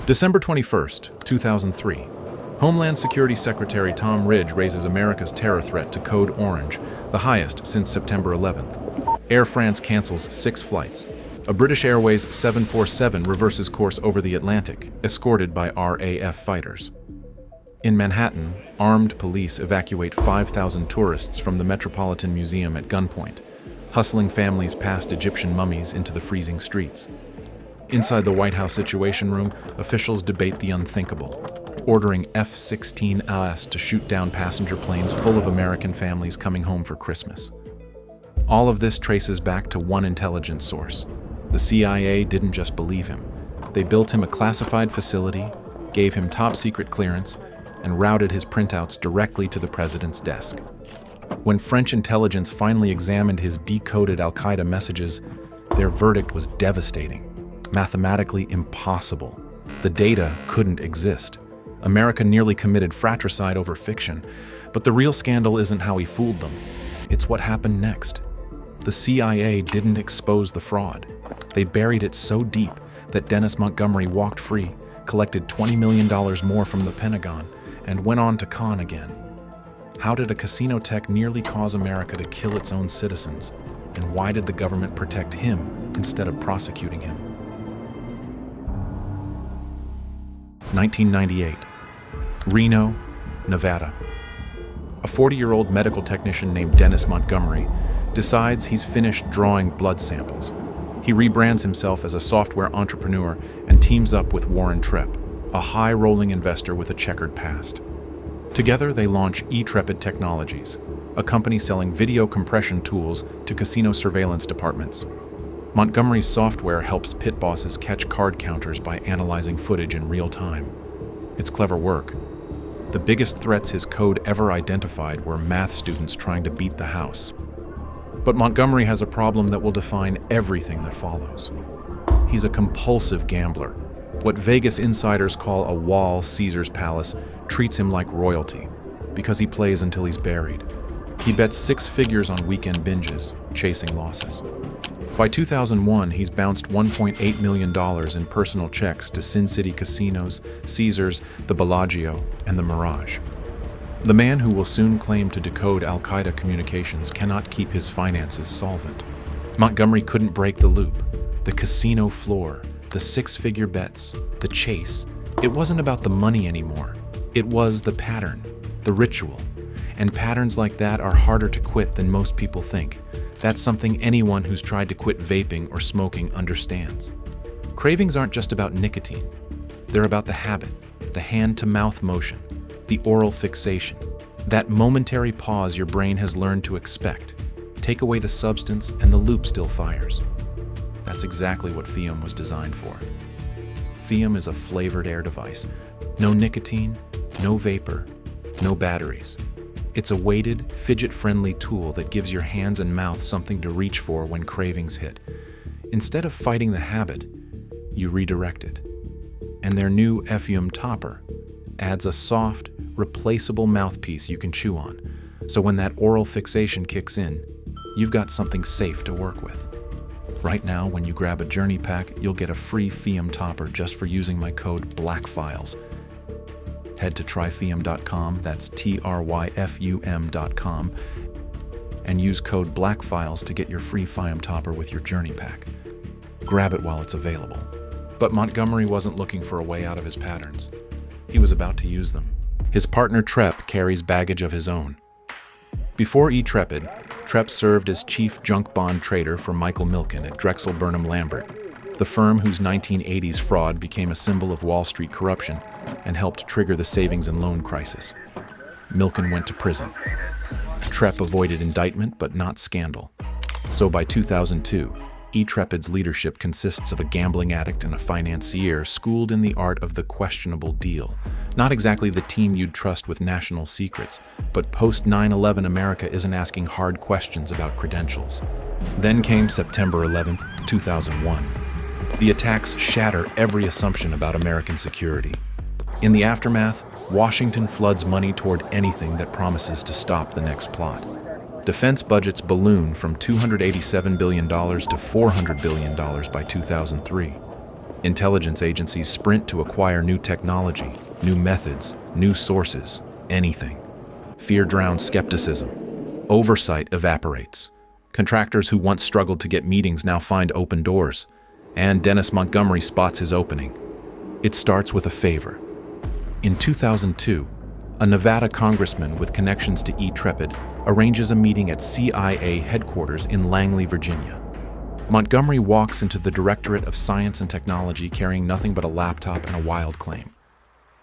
December 21st, 2003. Homeland Security Secretary Tom Ridge raises America's terror threat to code orange, the highest since September 11th. Air France cancels 6 flights. A British Airways 747 reverses course over the Atlantic, escorted by RAF fighters. In Manhattan, armed police evacuate 5,000 tourists from the Metropolitan Museum at gunpoint, hustling families past Egyptian mummies into the freezing streets. Inside the White House Situation Room, officials debate the unthinkable, ordering F-16As to shoot down passenger planes full of American families coming home for Christmas. All of this traces back to one intelligence source. The CIA didn't just believe him. They built him a classified facility, gave him top-secret clearance, and routed his printouts directly to the president's desk. When French intelligence finally examined his decoded Al-Qaeda messages, their verdict was devastating. Mathematically impossible. The data couldn't exist. America nearly committed fratricide over fiction, but the real scandal isn't how he fooled them. It's what happened next. The CIA didn't expose the fraud. They buried it so deep that Dennis Montgomery walked free, collected $20 million more from the Pentagon, and went on to con again. How did a casino tech nearly cause America to kill its own citizens? And why did the government protect him instead of prosecuting him? 1998. Reno, Nevada. A 40-year-old medical technician named Dennis Montgomery decides he's finished drawing blood samples. He rebrands himself as a software entrepreneur and teams up with Warren Trepp, a high-rolling investor with a checkered past. Together, they launch eTrepid Technologies, a company selling video compression tools to casino surveillance departments. Montgomery's software helps pit bosses catch card counters by analyzing footage in real time. It's clever work. The biggest threats his code ever identified were math students trying to beat the house. But Montgomery has a problem that will define everything that follows. He's a compulsive gambler. What Vegas insiders call a wall Caesar's Palace treats him like royalty, because he plays until he's buried. He bets 6 figures on weekend binges, chasing losses. By 2001, he's bounced $1.8 million in personal checks to Sin City casinos, Caesars, the Bellagio, and the Mirage. The man who will soon claim to decode Al-Qaeda communications cannot keep his finances solvent. Montgomery couldn't break the loop. The casino floor, the 6-figure bets, the chase. It wasn't about the money anymore. It was the pattern, the ritual. And patterns like that are harder to quit than most people think. That's something anyone who's tried to quit vaping or smoking understands. Cravings aren't just about nicotine. They're about the habit, the hand-to-mouth motion, the oral fixation, that momentary pause your brain has learned to expect. Take away the substance and the loop still fires. That's exactly what Fium was designed for. Fium is a flavored air device. No nicotine, no vapor, no batteries. It's a weighted, fidget-friendly tool that gives your hands and mouth something to reach for when cravings hit. Instead of fighting the habit, you redirect it. And their new Fium topper adds a soft, replaceable mouthpiece you can chew on. So when that oral fixation kicks in, you've got something safe to work with. Right now, when you grab a Journey Pack, you'll get a free Fium topper just for using my code BLACKFILES. Head to tryfium.com, that's tryfum.com, and use code BLACKFILES to get your free Fium topper with your Journey Pack. Grab it while it's available. But Montgomery wasn't looking for a way out of his patterns. He was about to use them. His partner Trepp carries baggage of his own. Before eTrepid, Trepp served as chief junk bond trader for Michael Milken at Drexel Burnham Lambert, the firm whose 1980s fraud became a symbol of Wall Street corruption and helped trigger the savings and loan crisis. Milken went to prison. Trepp avoided indictment but not scandal. So by 2002, eTrepid's leadership consists of a gambling addict and a financier schooled in the art of the questionable deal. Not exactly the team you'd trust with national secrets, but post 9/11 America isn't asking hard questions about credentials. Then came September 11th, 2001. The attacks shatter every assumption about American security. In the aftermath, Washington floods money toward anything that promises to stop the next plot. Defense budgets balloon from $287 billion to $400 billion by 2003. Intelligence agencies sprint to acquire new technology, new methods, new sources, anything. Fear drowns skepticism. Oversight evaporates. Contractors who once struggled to get meetings now find open doors. And Dennis Montgomery spots his opening. It starts with a favor. In 2002, a Nevada congressman with connections to E-Trepid arranges a meeting at CIA headquarters in Langley, Virginia. Montgomery walks into the Directorate of Science and Technology carrying nothing but a laptop and a wild claim.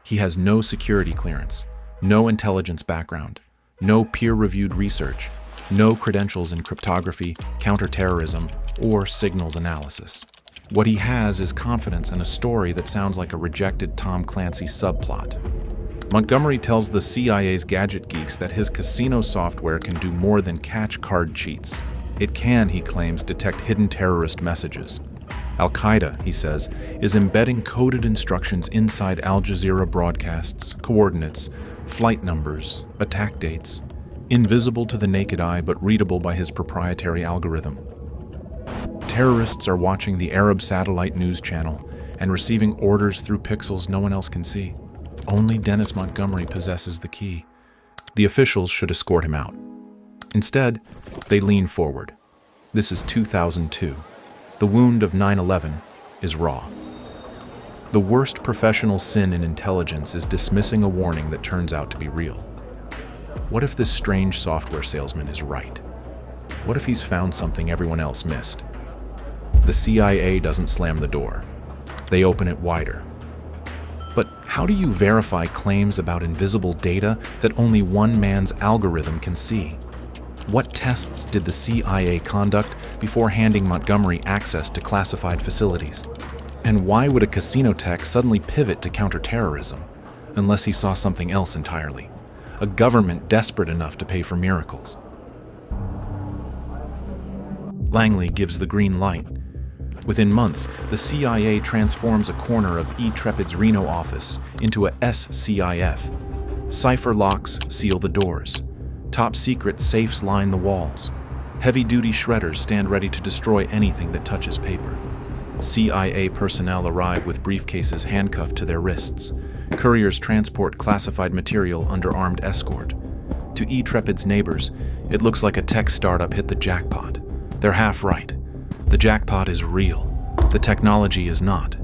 He has no security clearance, no intelligence background, no peer-reviewed research, no credentials in cryptography, counterterrorism, or signals analysis. What he has is confidence and a story that sounds like a rejected Tom Clancy subplot. Montgomery tells the CIA's gadget geeks that his casino software can do more than catch card cheats. It can, he claims, detect hidden terrorist messages. Al-Qaeda, he says, is embedding coded instructions inside Al Jazeera broadcasts, coordinates, flight numbers, attack dates, invisible to the naked eye but readable by his proprietary algorithm. Terrorists are watching the Arab satellite news channel and receiving orders through pixels no one else can see. Only Dennis Montgomery possesses the key. The officials should escort him out. Instead, they lean forward. This is 2002. The wound of 9/11 is raw. The worst professional sin in intelligence is dismissing a warning that turns out to be real. What if this strange software salesman is right? What if he's found something everyone else missed? The CIA doesn't slam the door. They open it wider. But how do you verify claims about invisible data that only one man's algorithm can see? What tests did the CIA conduct before handing Montgomery access to classified facilities? And why would a casino tech suddenly pivot to counterterrorism, unless he saw something else entirely? A government desperate enough to pay for miracles. Langley gives the green light. Within months, the CIA transforms a corner of E-Trepid's Reno office into a SCIF. Cipher locks seal the doors. Top-secret safes line the walls. Heavy-duty shredders stand ready to destroy anything that touches paper. CIA personnel arrive with briefcases handcuffed to their wrists. Couriers transport classified material under armed escort. To E-Trepid's neighbors, it looks like a tech startup hit the jackpot. They're half right. The jackpot is real. The technology is not.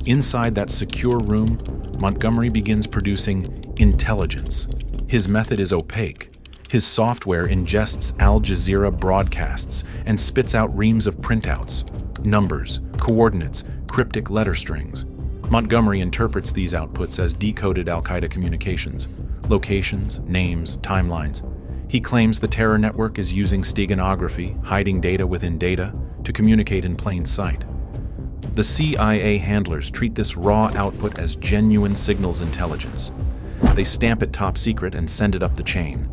Inside that secure room, Montgomery begins producing intelligence. His method is opaque. His software ingests Al Jazeera broadcasts and spits out reams of printouts, numbers, coordinates, cryptic letter strings. Montgomery interprets these outputs as decoded Al-Qaeda communications, locations, names, timelines. He claims the terror network is using steganography, hiding data within data, to communicate in plain sight. The CIA handlers treat this raw output as genuine signals intelligence. They stamp it top secret and send it up the chain.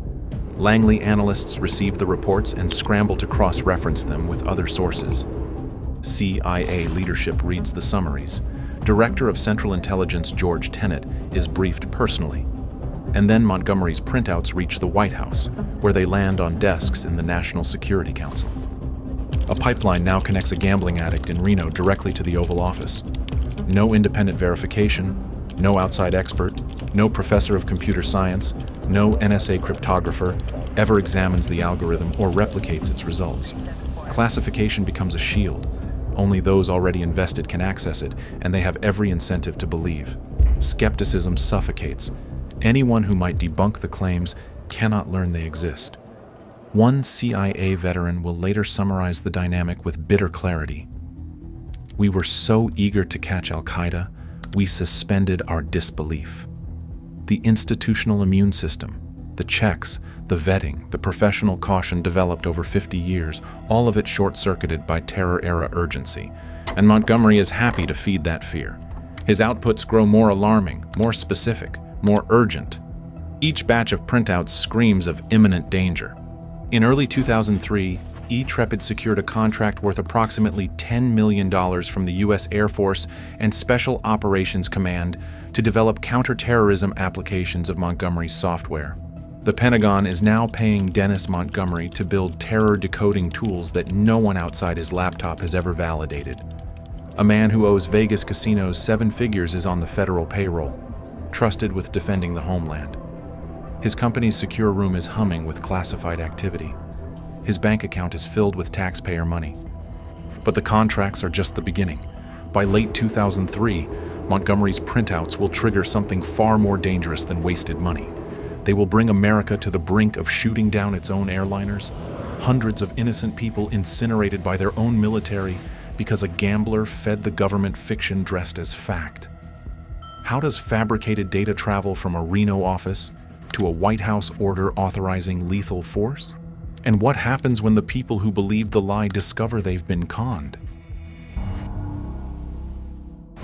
Langley analysts receive the reports and scramble to cross-reference them with other sources. CIA leadership reads the summaries. Director of Central Intelligence George Tenet is briefed personally. And then Montgomery's printouts reach the White House, where they land on desks in the National Security Council. A pipeline now connects a gambling addict in Reno directly to the Oval Office. No independent verification, no outside expert, no professor of computer science, no NSA cryptographer ever examines the algorithm or replicates its results. Classification becomes a shield. Only those already invested can access it, and they have every incentive to believe. Skepticism suffocates. Anyone who might debunk the claims cannot learn they exist. One CIA veteran will later summarize the dynamic with bitter clarity. We were so eager to catch Al-Qaeda, we suspended our disbelief. The institutional immune system, the checks, the vetting, the professional caution developed over 50 years, all of it short-circuited by terror-era urgency. And Montgomery is happy to feed that fear. His outputs grow more alarming, more specific, more urgent. Each batch of printouts screams of imminent danger. In early 2003, E-Trepid secured a contract worth approximately $10 million from the U.S. Air Force and Special Operations Command to develop counterterrorism applications of Montgomery's software. The Pentagon is now paying Dennis Montgomery to build terror decoding tools that no one outside his laptop has ever validated. A man who owes Vegas casinos 7 figures is on the federal payroll, trusted with defending the homeland. His company's secure room is humming with classified activity. His bank account is filled with taxpayer money. But the contracts are just the beginning. By late 2003, Montgomery's printouts will trigger something far more dangerous than wasted money. They will bring America to the brink of shooting down its own airliners, hundreds of innocent people incinerated by their own military because a gambler fed the government fiction dressed as fact. How does fabricated data travel from a Reno office to a White House order authorizing lethal force? And what happens when the people who believe the lie discover they've been conned?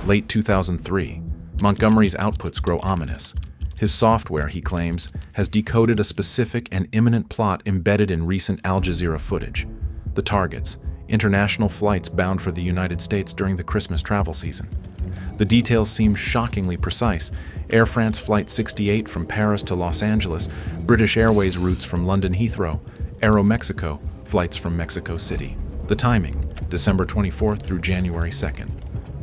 Late 2003, Montgomery's outputs grow ominous. His software, he claims, has decoded a specific and imminent plot embedded in recent Al Jazeera footage. The targets: international flights bound for the United States during the Christmas travel season. The details seem shockingly precise. Air France Flight 68 from Paris to Los Angeles, British Airways routes from London Heathrow, Aeromexico flights from Mexico City. The timing: December 24th through January 2nd.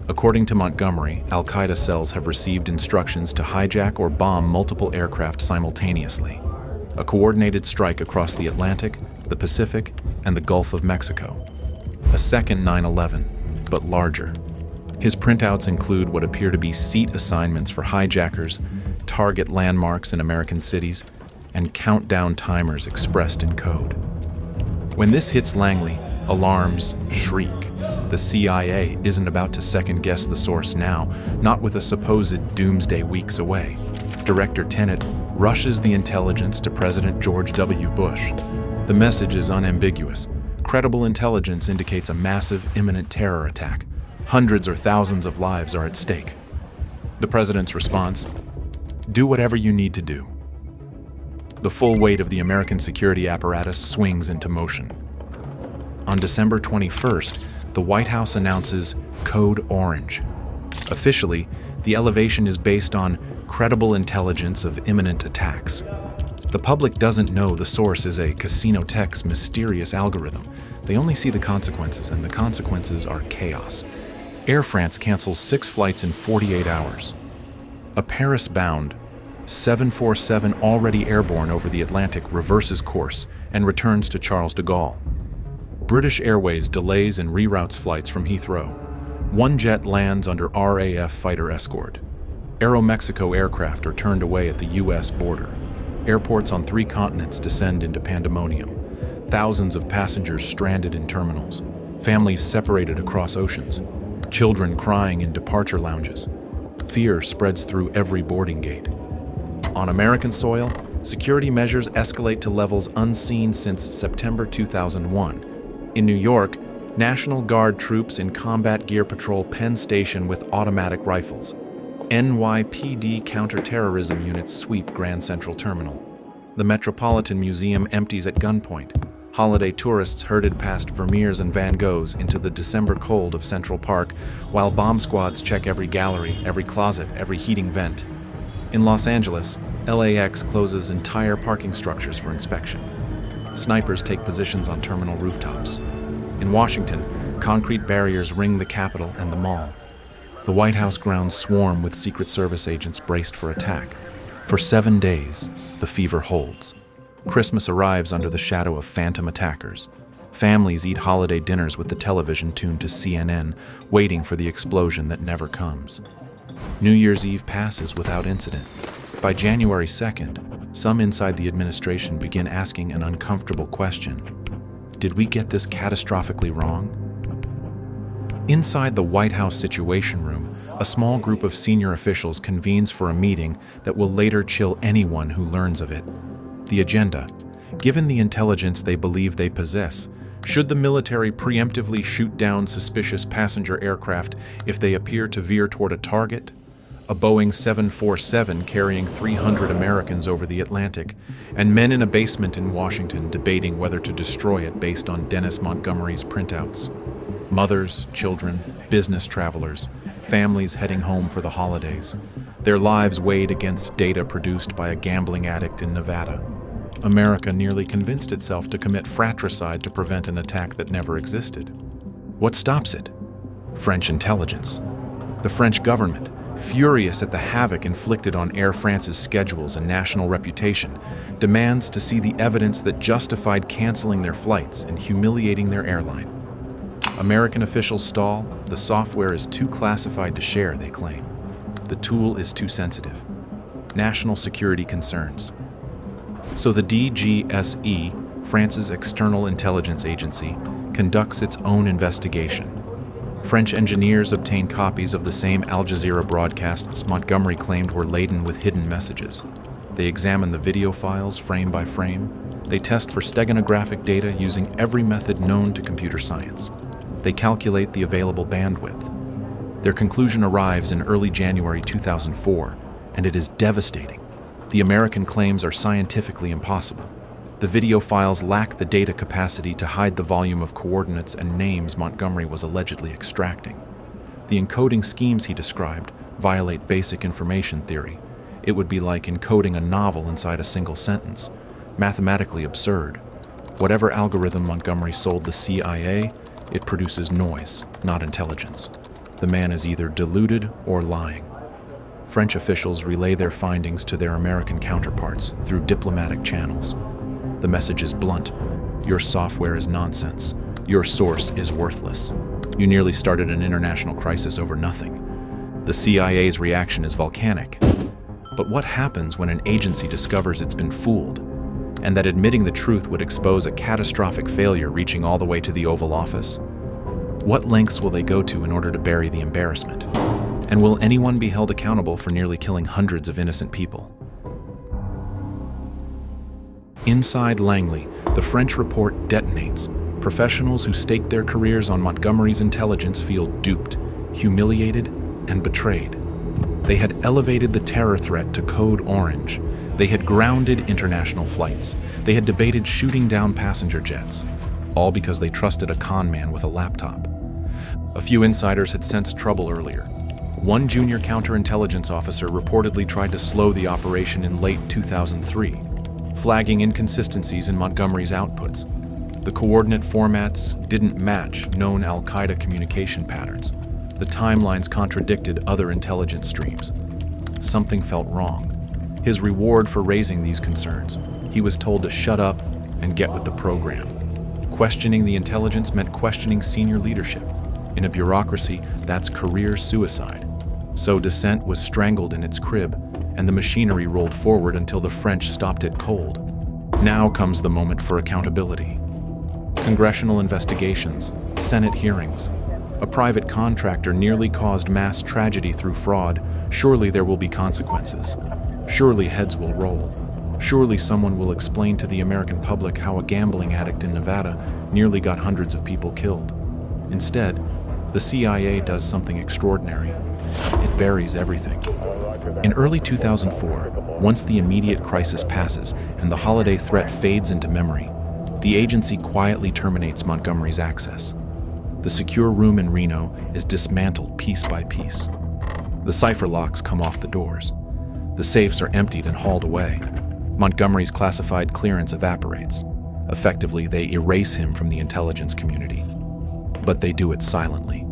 According to Montgomery, Al-Qaeda cells have received instructions to hijack or bomb multiple aircraft simultaneously. A coordinated strike across the Atlantic, the Pacific, and the Gulf of Mexico. A second 9/11, but larger. His printouts include what appear to be seat assignments for hijackers, target landmarks in American cities, and countdown timers expressed in code. When this hits Langley, alarms shriek. The CIA isn't about to second-guess the source now, not with a supposed doomsday weeks away. Director Tenet rushes the intelligence to President George W. Bush. The message is unambiguous. Credible intelligence indicates a massive, imminent terror attack. Hundreds or thousands of lives are at stake. The president's response: do whatever you need to do. The full weight of the American security apparatus swings into motion. On December 21st, the White House announces Code Orange. Officially, the elevation is based on credible intelligence of imminent attacks. The public doesn't know the source is a casino tech's mysterious algorithm. They only see the consequences, and the consequences are chaos. Air France cancels 6 flights in 48 hours. A Paris-bound 747 already airborne over the Atlantic reverses course and returns to Charles de Gaulle. British Airways delays and reroutes flights from Heathrow. One jet lands under RAF fighter escort. Aeromexico aircraft are turned away at the U.S. border. Airports on 3 continents descend into pandemonium. Thousands of passengers stranded in terminals. Families separated across oceans. Children crying in departure lounges. Fear spreads through every boarding gate. On American soil, security measures escalate to levels unseen since September 2001. In New York, National Guard troops in combat gear patrol Penn Station with automatic rifles. NYPD counterterrorism units sweep Grand Central Terminal. The Metropolitan Museum empties at gunpoint. Holiday tourists herded past Vermeers and Van Goghs into the December cold of Central Park, while bomb squads check every gallery, every closet, every heating vent. In Los Angeles, LAX closes entire parking structures for inspection. Snipers take positions on terminal rooftops. In Washington, concrete barriers ring the Capitol and the Mall. The White House grounds swarm with Secret Service agents braced for attack. For 7 days, the fever holds. Christmas arrives under the shadow of phantom attackers. Families eat holiday dinners with the television tuned to CNN, waiting for the explosion that never comes. New Year's Eve passes without incident. By January 2nd, some inside the administration begin asking an uncomfortable question. Did we get this catastrophically wrong? Inside the White House Situation Room, a small group of senior officials convenes for a meeting that will later chill anyone who learns of it. The agenda: given the intelligence they believe they possess, should the military preemptively shoot down suspicious passenger aircraft if they appear to veer toward a target? A Boeing 747 carrying 300 Americans over the Atlantic, and men in a basement in Washington debating whether to destroy it based on Dennis Montgomery's printouts. Mothers, children, business travelers, families heading home for the holidays. Their lives weighed against data produced by a gambling addict in Nevada. America nearly convinced itself to commit fratricide to prevent an attack that never existed. What stops it? French intelligence. The French government, furious at the havoc inflicted on Air France's schedules and national reputation, demands to see the evidence that justified canceling their flights and humiliating their airline. American officials stall. The software is too classified to share, they claim. The tool is too sensitive. National security concerns. So the DGSE, France's external intelligence agency, conducts its own investigation. French engineers obtain copies of the same Al Jazeera broadcasts Montgomery claimed were laden with hidden messages. They examine the video files frame by frame. They test for steganographic data using every method known to computer science. They calculate the available bandwidth. Their conclusion arrives in early January 2004, and it is devastating. The American claims are scientifically impossible. The video files lack the data capacity to hide the volume of coordinates and names Montgomery was allegedly extracting. The encoding schemes he described violate basic information theory. It would be like encoding a novel inside a single sentence. Mathematically absurd. Whatever algorithm Montgomery sold the CIA, it produces noise, not intelligence. The man is either deluded or lying. French officials relay their findings to their American counterparts through diplomatic channels. The message is blunt. Your software is nonsense. Your source is worthless. You nearly started an international crisis over nothing. The CIA's reaction is volcanic. But what happens when an agency discovers it's been fooled, and that admitting the truth would expose a catastrophic failure reaching all the way to the Oval Office? What lengths will they go to in order to bury the embarrassment? And will anyone be held accountable for nearly killing hundreds of innocent people? Inside Langley, the French report detonates. Professionals who staked their careers on Montgomery's intelligence feel duped, humiliated, and betrayed. They had elevated the terror threat to code orange. They had grounded international flights. They had debated shooting down passenger jets, all because they trusted a con man with a laptop. A few insiders had sensed trouble earlier. One junior counterintelligence officer reportedly tried to slow the operation in late 2003, flagging inconsistencies in Montgomery's outputs. The coordinate formats didn't match known Al-Qaeda communication patterns. The timelines contradicted other intelligence streams. Something felt wrong. His reward for raising these concerns, he was told to shut up and get with the program. Questioning the intelligence meant questioning senior leadership. In a bureaucracy, that's career suicide. So dissent was strangled in its crib, and the machinery rolled forward until the French stopped it cold. Now comes the moment for accountability. Congressional investigations, Senate hearings. A private contractor nearly caused mass tragedy through fraud. Surely there will be consequences. Surely heads will roll. Surely someone will explain to the American public how a gambling addict in Nevada nearly got hundreds of people killed. Instead, the CIA does something extraordinary. It buries everything. In early 2004, once the immediate crisis passes and the holiday threat fades into memory, the agency quietly terminates Montgomery's access. The secure room in Reno is dismantled piece by piece. The cipher locks come off the doors. The safes are emptied and hauled away. Montgomery's classified clearance evaporates. Effectively, they erase him from the intelligence community. But they do it silently.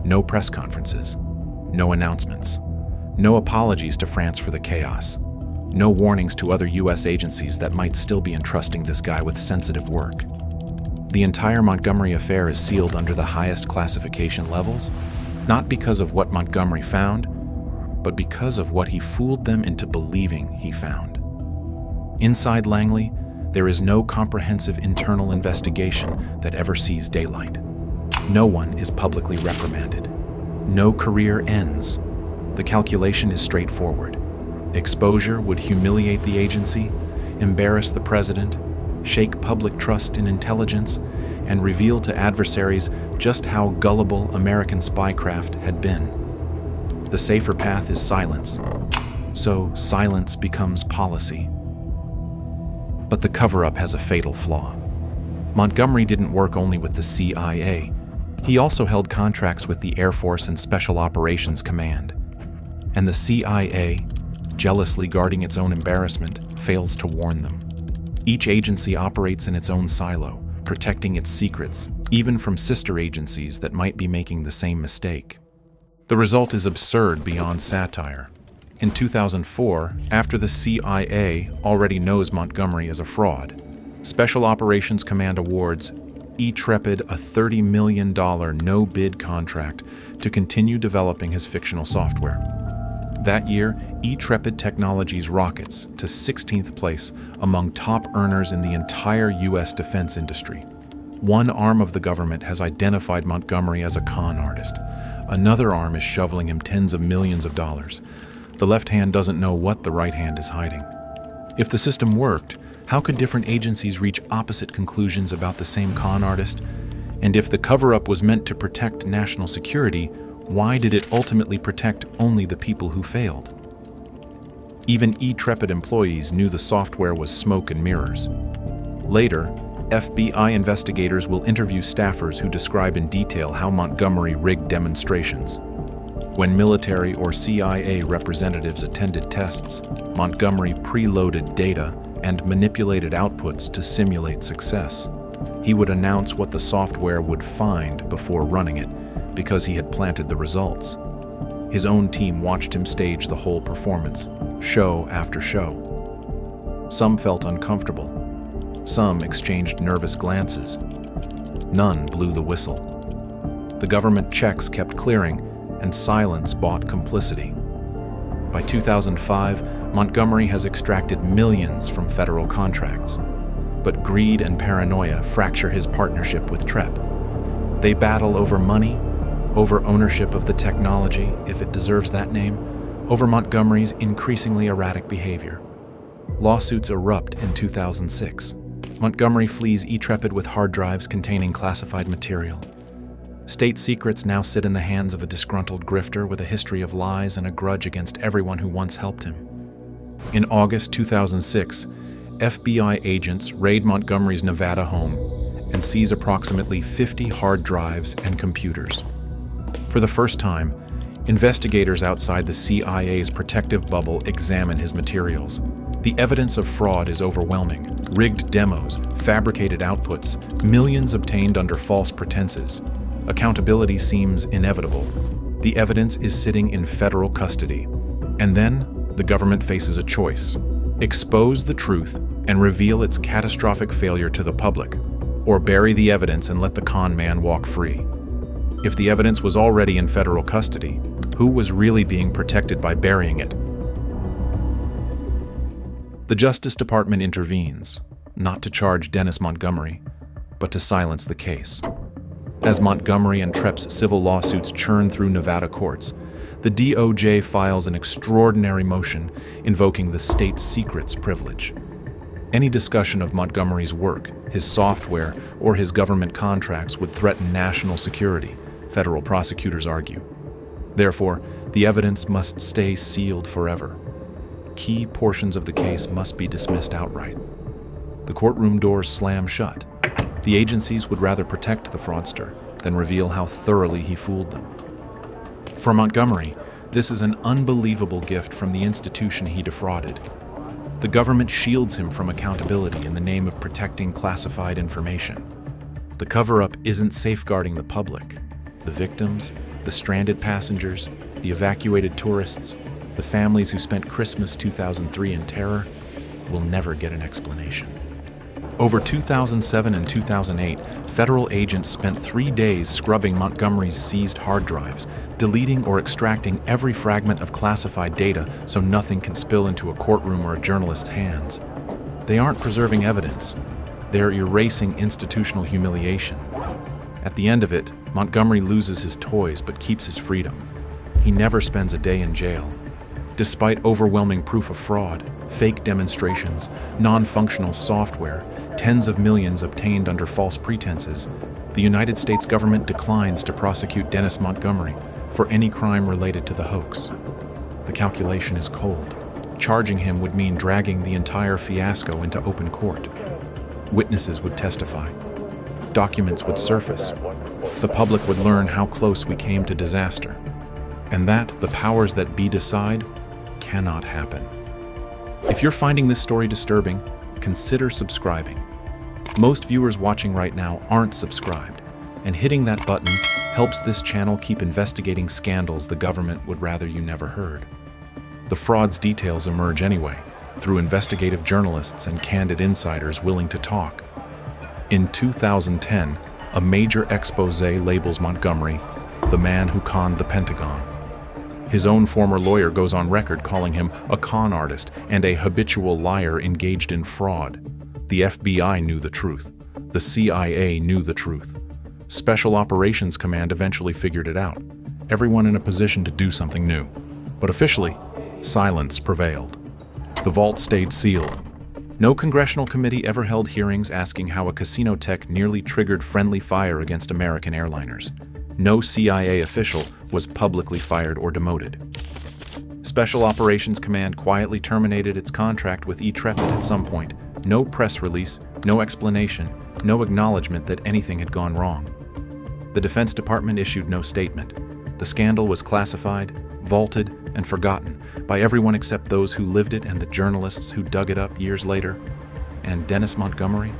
No press conferences. No announcements. No apologies to France for the chaos. No warnings to other U.S. agencies that might still be entrusting this guy with sensitive work. The entire Montgomery affair is sealed under the highest classification levels, not because of what Montgomery found, but because of what he fooled them into believing he found. Inside Langley, there is no comprehensive internal investigation that ever sees daylight. No one is publicly reprimanded. No career ends. The calculation is straightforward. Exposure would humiliate the agency, embarrass the president, shake public trust in intelligence, and reveal to adversaries just how gullible American spycraft had been. The safer path is silence, so silence becomes policy. But the cover-up has a fatal flaw. Montgomery didn't work only with the CIA. He also held contracts with the Air Force and Special Operations Command. And the CIA, jealously guarding its own embarrassment, fails to warn them. Each agency operates in its own silo, protecting its secrets, even from sister agencies that might be making the same mistake. The result is absurd beyond satire. In 2004, after the CIA already knows Montgomery is a fraud, Special Operations Command awards Intrepid a $30 million no-bid contract to continue developing his fictional software. That year, Intrepid Technologies rockets to 16th place among top earners in the entire U.S. defense industry. One arm of the government has identified Montgomery as a con artist. Another arm is shoveling him tens of millions of dollars. The left hand doesn't know what the right hand is hiding. If the system worked, how could different agencies reach opposite conclusions about the same con artist? And if the cover-up was meant to protect national security, why did it ultimately protect only the people who failed? Even Intrepid employees knew the software was smoke and mirrors. Later, FBI investigators will interview staffers who describe in detail how Montgomery rigged demonstrations. When military or CIA representatives attended tests, Montgomery preloaded data and manipulated outputs to simulate success. He would announce what the software would find before running it, because he had planted the results. His own team watched him stage the whole performance, show after show. Some felt uncomfortable. Some exchanged nervous glances. None blew the whistle. The government checks kept clearing, and silence bought complicity. By 2005, Montgomery has extracted millions from federal contracts. But greed and paranoia fracture his partnership with TREP. They battle over money, over ownership of the technology, if it deserves that name, over Montgomery's increasingly erratic behavior. Lawsuits erupt in 2006. Montgomery flees Intrepid with hard drives containing classified material. State secrets now sit in the hands of a disgruntled grifter with a history of lies and a grudge against everyone who once helped him. In August 2006, FBI agents raid Montgomery's Nevada home and seize approximately 50 hard drives and computers. For the first time, investigators outside the CIA's protective bubble examine his materials. The evidence of fraud is overwhelming. Rigged demos, fabricated outputs, millions obtained under false pretenses. Accountability seems inevitable. The evidence is sitting in federal custody. And then, the government faces a choice: expose the truth and reveal its catastrophic failure to the public, or bury the evidence and let the con man walk free. If the evidence was already in federal custody, who was really being protected by burying it? The Justice Department intervenes, not to charge Dennis Montgomery, but to silence the case. As Montgomery and TREP's civil lawsuits churn through Nevada courts, the DOJ files an extraordinary motion invoking the state secrets privilege. Any discussion of Montgomery's work, his software, or his government contracts would threaten national security, federal prosecutors argue. Therefore, the evidence must stay sealed forever. Key portions of the case must be dismissed outright. The courtroom doors slam shut. The agencies would rather protect the fraudster than reveal how thoroughly he fooled them. For Montgomery, this is an unbelievable gift from the institution he defrauded. The government shields him from accountability in the name of protecting classified information. The cover-up isn't safeguarding the public. The victims, the stranded passengers, the evacuated tourists, the families who spent Christmas 2003 in terror will never get an explanation. Over 2007 and 2008, federal agents spent 3 days scrubbing Montgomery's seized hard drives, deleting or extracting every fragment of classified data so nothing can spill into a courtroom or a journalist's hands. They aren't preserving evidence. They're erasing institutional humiliation. At the end of it, Montgomery loses his toys but keeps his freedom. He never spends a day in jail. Despite overwhelming proof of fraud, fake demonstrations, non-functional software, tens of millions obtained under false pretenses, the United States government declines to prosecute Dennis Montgomery for any crime related to the hoax. The calculation is cold. Charging him would mean dragging the entire fiasco into open court. Witnesses would testify. Documents would surface. The public would learn how close we came to disaster. And that the powers that be decide cannot happen. If you're finding this story disturbing, consider subscribing. Most viewers watching right now aren't subscribed. and hitting that button helps this channel keep investigating scandals the government would rather you never heard. The fraud's details emerge anyway, through investigative journalists and candid insiders willing to talk. In 2010, a major expose labels Montgomery the man who conned the Pentagon. His own former lawyer goes on record calling him a con artist and a habitual liar engaged in fraud. The FBI knew the truth. The CIA knew the truth. Special Operations Command eventually figured it out. Everyone in a position to do something new. But officially, silence prevailed. The vault stayed sealed. No congressional committee ever held hearings asking how a casino tech nearly triggered friendly fire against American airliners. No CIA official was publicly fired or demoted. Special Operations Command quietly terminated its contract with Intrepid at some point. No press release, no explanation, no acknowledgement that anything had gone wrong. The Defense Department issued no statement. The scandal was classified, vaulted, and forgotten by everyone except those who lived it and the journalists who dug it up years later. And Dennis Montgomery?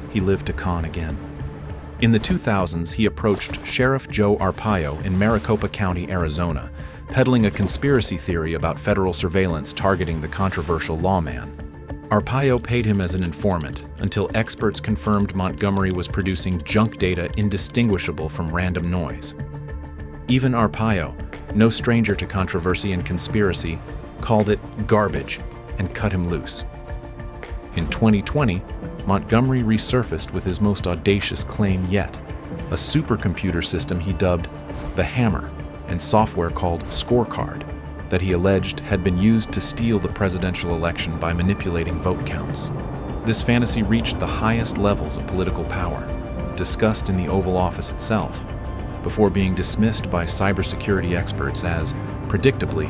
He lived to con again. In the 2000s, he approached Sheriff Joe Arpaio in Maricopa County, Arizona, peddling a conspiracy theory about federal surveillance targeting the controversial lawman. Arpaio paid him as an informant until experts confirmed Montgomery was producing junk data indistinguishable from random noise. Even Arpaio, no stranger to controversy and conspiracy, called it garbage and cut him loose. In 2020, Montgomery resurfaced with his most audacious claim yet, a supercomputer system he dubbed the Hammer and software called Scorecard that he alleged had been used to steal the presidential election by manipulating vote counts. This fantasy reached the highest levels of political power, discussed in the Oval Office itself, before being dismissed by cybersecurity experts as, predictably,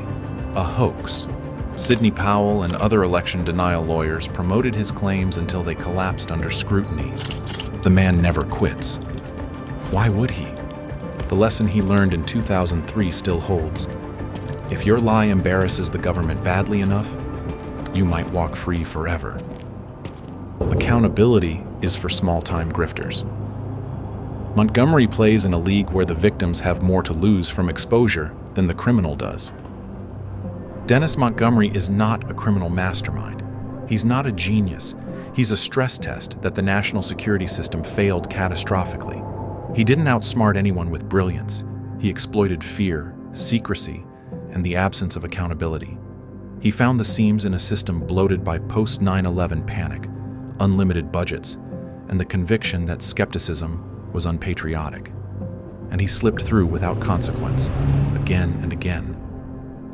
a hoax. Sidney Powell and other election denial lawyers promoted his claims until they collapsed under scrutiny. The man never quits. Why would he? The lesson he learned in 2003 still holds. If your lie embarrasses the government badly enough, you might walk free forever. Accountability is for small-time grifters. Montgomery plays in a league where the victims have more to lose from exposure than the criminal does. Dennis Montgomery is not a criminal mastermind. He's not a genius. He's a stress test that the national security system failed catastrophically. He didn't outsmart anyone with brilliance. He exploited fear, secrecy, and the absence of accountability. He found the seams in a system bloated by post-9/11 panic, unlimited budgets, and the conviction that skepticism was unpatriotic. And he slipped through without consequence, again and again.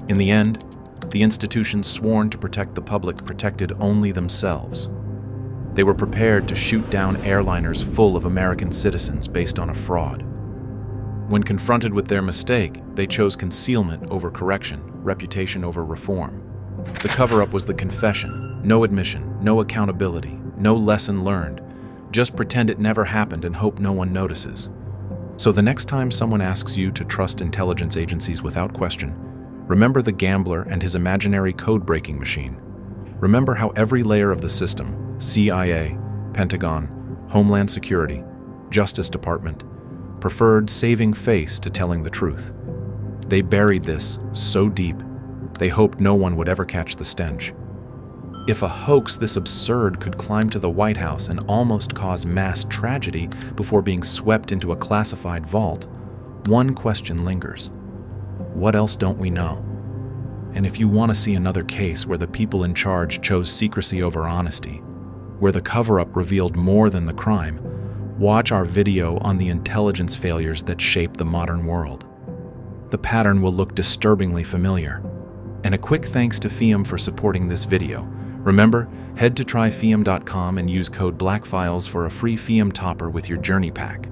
In the end, the institutions sworn to protect the public protected only themselves. They were prepared to shoot down airliners full of American citizens based on a fraud. When confronted with their mistake, they chose concealment over correction, reputation over reform. The cover-up was the confession, no admission, no accountability, no lesson learned. Just pretend it never happened and hope no one notices. So the next time someone asks you to trust intelligence agencies without question, remember the gambler and his imaginary code-breaking machine. Remember how every layer of the system, CIA, Pentagon, Homeland Security, Justice Department, preferred saving face to telling the truth. They buried this so deep, they hoped no one would ever catch the stench. If a hoax this absurd could climb to the White House and almost cause mass tragedy before being swept into a classified vault, one question lingers. What else don't we know? And if you want to see another case where the people in charge chose secrecy over honesty, where the cover-up revealed more than the crime, watch our video on the intelligence failures that shape the modern world. The pattern will look disturbingly familiar. And a quick thanks to FIAM for supporting this video. Remember, head to tryfiam.com and use code BLACKFILES for a free FIAM topper with your Journey Pack.